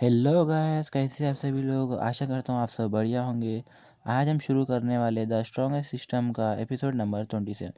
Hello guys, कैसे आप सभी लोग। आशा करता हूँ आप सब बढ़िया होंगे। आज हम शुरू करने वाले द स्ट्रॉन्गेस्ट सिस्टम का एपिसोड नंबर 27।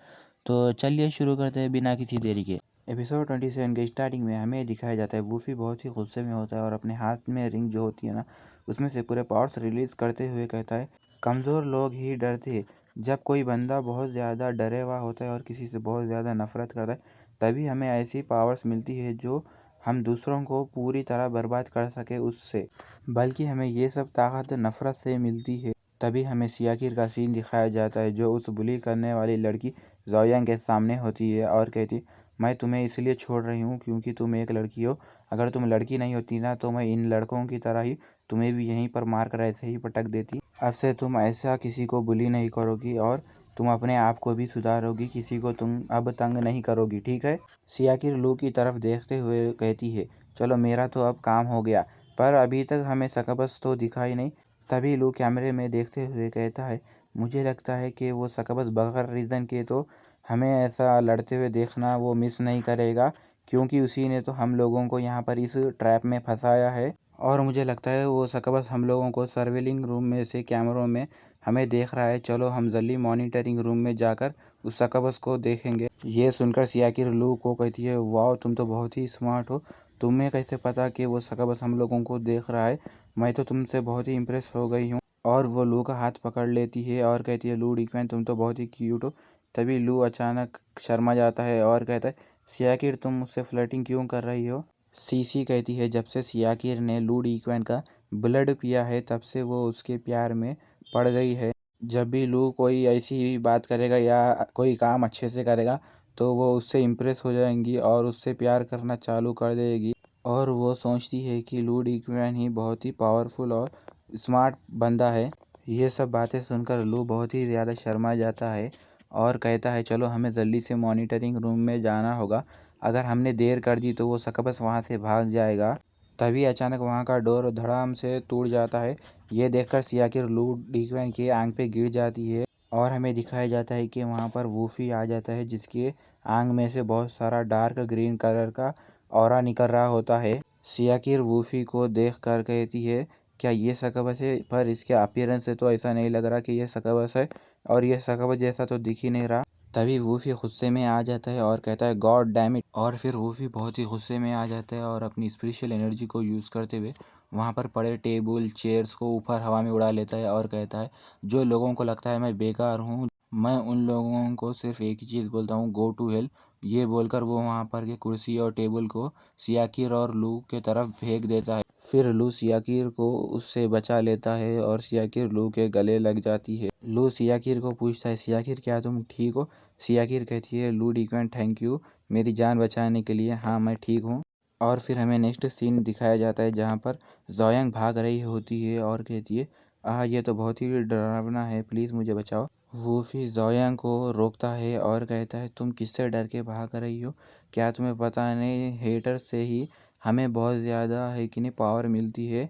तो चलिए शुरू करते हैं बिना किसी देरी के। एपिसोड 27 के स्टार्टिंग में हमें दिखाया जाता है वूफी बहुत ही गुस्से में होता है और अपने हाथ में रिंग जो होती है ना, उसमें से पूरे पावर्स रिलीज करते हुए कहता है, कमज़ोर लोग ही डरते हैं। जब कोई बंदा बहुत ज़्यादा डरे हुआ होता है और किसी से बहुत ज़्यादा नफरत करता है, तभी हमें ऐसी पावर्स मिलती है जो हम दूसरों को पूरी तरह बर्बाद कर सके उससे। बल्कि हमें ये सब ताकत नफ़रत से मिलती है। तभी हमें सियाकिर का सीन दिखाया जाता है जो उस बुली करने वाली लड़की ज़ोयांग के सामने होती है और कहती, मैं तुम्हें इसलिए छोड़ रही हूँ क्योंकि तुम एक लड़की हो। अगर तुम लड़की नहीं होती ना तो मैं इन लड़कों की तरह ही तुम्हें भी यहीं पर मार कर ऐसे ही पटक देती। अब से तुम ऐसा किसी को बुली नहीं करोगी और तुम अपने आप को भी सुधारोगी। किसी को तुम अब तंग नहीं करोगी, ठीक है। सियाकिर लू की तरफ देखते हुए कहती है, चलो मेरा तो अब काम हो गया, पर अभी तक हमें सकबस तो दिखाई नहीं। तभी लू कैमरे में देखते हुए कहता है, मुझे लगता है कि वो सकबस बगैर रीज़न के तो हमें ऐसा लड़ते हुए देखना वो मिस नहीं करेगा, क्योंकि उसी ने तो हम लोगों को यहाँ पर इस ट्रैप में फंसाया है। और मुझे लगता है वो सकबस हम लोगों को सर्वेलिंग रूम में से कैमरों में हमें देख रहा है। चलो हम जल्दी मॉनिटरिंग रूम में जाकर उस सकबस को देखेंगे। ये सुनकर सियाकिर लू को कहती है, वाह तुम तो बहुत ही स्मार्ट हो। तुम्हें कैसे पता कि वो सकबस हम लोगों को देख रहा है। मैं तो तुमसे बहुत ही इम्प्रेस हो गई हूँ। और वो लू का हाथ पकड़ लेती है और कहती है, लू डिकमैन तुम तो बहुत ही क्यूट हो। तभी लू अचानक शर्मा जाता है और कहता है, सियाकिर तुम मुझसे फ्लर्टिंग क्यों कर रही हो। सीसी कहती है, जब से सियाकिर ने लू डिकमैन का ब्लड पिया है तब से वो उसके प्यार में पड़ गई है। जब भी लू कोई ऐसी बात करेगा या कोई काम अच्छे से करेगा तो वो उससे इम्प्रेस हो जाएंगी और उससे प्यार करना चालू कर देगी। और वो सोचती है कि लू डिकमैन ही बहुत ही पावरफुल और स्मार्ट बंदा है। ये सब बातें सुनकर लू बहुत ही ज़्यादा शर्मा जाता है और कहता है, चलो हमें जल्दी से मॉनिटरिंग रूम में जाना होगा। अगर हमने देर कर दी तो वो सकबस वहाँ से भाग जाएगा। तभी अचानक वहाँ का डोर धड़ाम से टूट जाता है। ये देखकर सियाकिर लू डिकमैन की आंख पे गिर जाती है और हमें दिखाया जाता है कि वहाँ पर वूफी आ जाता है जिसके आंख में से बहुत सारा डार्क ग्रीन कलर का ऑरा निकल रहा होता है। सियाकिर वूफी को देख कर कहती है, क्या ये सकबस है, पर इसके अपीयरेंस से तो ऐसा नहीं लग रहा कि ये सकबस है और ये सकबस जैसा तो दिख ही नहीं रहा। तभी वूफी गुस्से में आ जाता है और कहता है, गॉड डैम इट। और फिर वूफी बहुत ही गुस्से में आ जाता है और अपनी स्पिरिचुअल एनर्जी को यूज़ करते हुए वहाँ पर पड़े टेबल चेयर्स को ऊपर हवा में उड़ा लेता है और कहता है, जो लोगों को लगता है मैं बेकार हूँ, मैं उन लोगों को सिर्फ एक ही चीज़ बोलता हूँ, गो टू हेल। ये बोलकर वो वहाँ पर के कुर्सी और टेबल को सियाकिर और लू के तरफ फेंक देता है। फिर लू सियाकिर को उससे बचा लेता है और सियाकिर लू के गले लग जाती है। लू सियाकिर को पूछता है, सियाकिर क्या तुम ठीक हो। सियाकिर कहती है, लू डिकमैन थैंक यू मेरी जान बचाने के लिए, हाँ मैं ठीक हूँ। और फिर हमें नेक्स्ट सीन दिखाया जाता है जहाँ पर जोयांग भाग रही होती है और कहती है, ये तो बहुत ही डरावना है, प्लीज़ मुझे बचाओ। वूफी जोयांग को रोकता है और कहता है, तुम किससे डर के भाग रही हो। क्या तुम्हें पता नहीं, हेटर से ही हमें बहुत ज़्यादा है कि नहीं पावर मिलती है।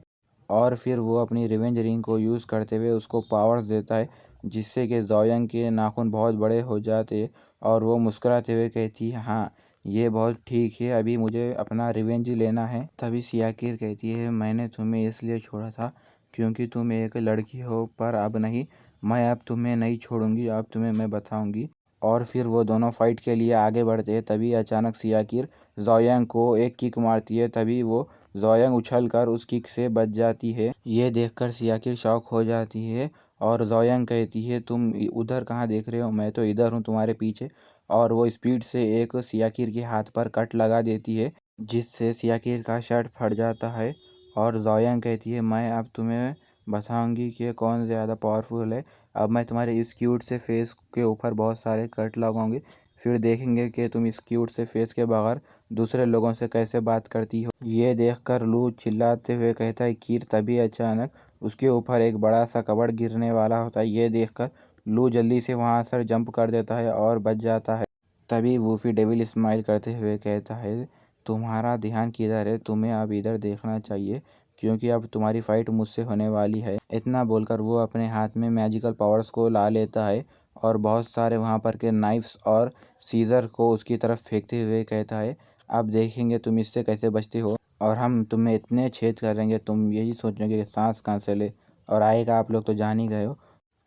और फिर वो अपनी रिवेंज रिंग को यूज़ करते हुए उसको पावर्स देता है जिससे कि जोयांग के नाखून बहुत बड़े हो जाते और वो मुस्कुराते हुए कहती है, हाँ ये बहुत ठीक है, अभी मुझे अपना रिवेंज लेना है। तभी सियाकिर कहती है, मैंने तुम्हें इसलिए छोड़ा था क्योंकि तुम एक लड़की हो, पर अब नहीं, मैं अब तुम्हें नहीं छोड़ूंगी, अब तुम्हें मैं बताऊंगी। और फिर वो दोनों फाइट के लिए आगे बढ़ते हैं। तभी अचानक सियाकिर जोयांग को एक किक मारती है। तभी वो जोयांग उछलकर उस किक से बच जाती है। ये देखकर सियाकिर शॉक हो जाती है और जोयांग कहती है, तुम उधर कहाँ देख रहे हो, मैं तो इधर हूँ तुम्हारे पीछे। और वो स्पीड से एक सियाकिर के हाथ पर कट लगा देती है जिससे सियाकिर का शर्ट फट जाता है। और जोयांग कहती है, मैं अब तुम्हें बताऊंगी कि कौन ज़्यादा पावरफुल है। अब मैं तुम्हारे इस क्यूट से फेस के ऊपर बहुत सारे कट लगाऊंगी, फिर देखेंगे कि तुम इस क्यूट से फेस के बगैर दूसरे लोगों से कैसे बात करती हो। ये देखकर लू चिल्लाते हुए कहता है, कीर। तभी अचानक उसके ऊपर एक बड़ा सा कपड़ गिरने वाला होता है। ये देखकर लू जल्दी से वहाँ से जंप कर देता है और बच जाता है। तभी वूफी डेविल स्माइल करते हुए कहता है, तुम्हारा ध्यान किधर है, तुम्हें अब इधर देखना चाहिए क्योंकि अब तुम्हारी फाइट मुझसे होने वाली है। इतना बोलकर वो अपने हाथ में मैजिकल पावर्स को ला लेता है और बहुत सारे वहाँ पर के नाइफ्स और सीजर को उसकी तरफ फेंकते हुए कहता है, अब देखेंगे तुम इससे कैसे बचते हो। और हम तुम्हें इतने छेद करेंगे तुम यही सोचोगे कि सांस कहाँ से ले, और आएगा आप लोग तो जान ही गए हो।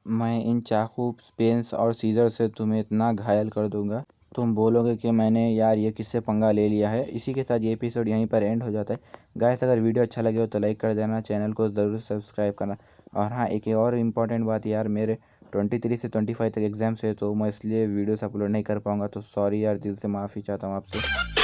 मैं इन चाकू, पेंस और सीजर से तुम्हें इतना घायल कर दूंगा, तुम बोलोगे कि मैंने यार ये किससे पंगा ले लिया है। इसी के साथ ये एपिसोड यहीं पर एंड हो जाता है। गाइस, अगर वीडियो अच्छा लगे हो तो लाइक कर देना, चैनल को ज़रूर सब्सक्राइब करना। और हाँ, एक और इम्पॉर्टेंट बात यार, मेरे 23 से 25 तक एग्ज़ाम्स है, तो मैं इसलिए वीडियोस अपलोड नहीं कर पाऊँगा, तो सॉरी यार, दिल से माफ़ी चाहता हूँ आपसे।